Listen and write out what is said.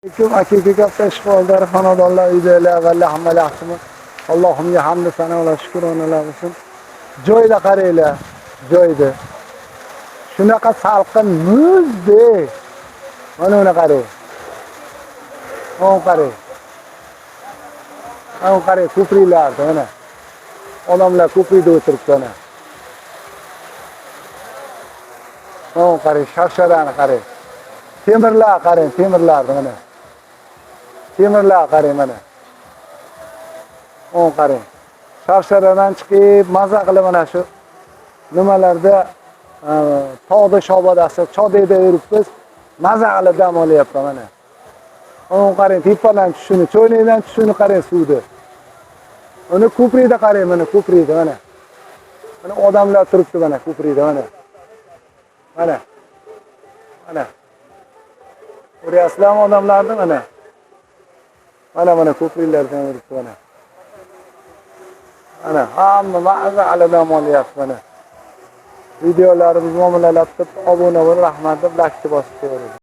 Aleyküm hakiki katta ishg'ollar, xonadonlar, uydalar, valli hamma yaxshimi? Allohimga hamd sana va shukr olsun. Joyda qaranglar, joyda. Shunaqa salqin muzdek. Mana uni qarang. Mana qarang. Mana qarang, ko'priklarda mana. Odamlar ko'prikda o'tiribdi mana. Mana qarang, sharshadani qarang. Temirlar qarang, temirlarni mana. Temirlar qarang mana. Mana qarang. Sharsharadan chiqib, maza qilib mana shu nimalarda tog'da shobodasi, chodayda yuribmiz. Maza qilib dam olyapman mana. Mana qarang, tepadan tushini, cho'nakdan tushini qarang suvni. Uni ko'prikda qarang mana, ko'prikda mana. Mana odamlar turibdi mana ko'prikda mana. Mana. Mana. Ko'ryapsizlarmi odamlarni mana? Mana ko'priklardan yuribdi mana. Mana hamma maza qilib dam olyapti mana. Videolarimizni muomalalab, obuna bo'lib, rahmat deb, like bosib qo'ying.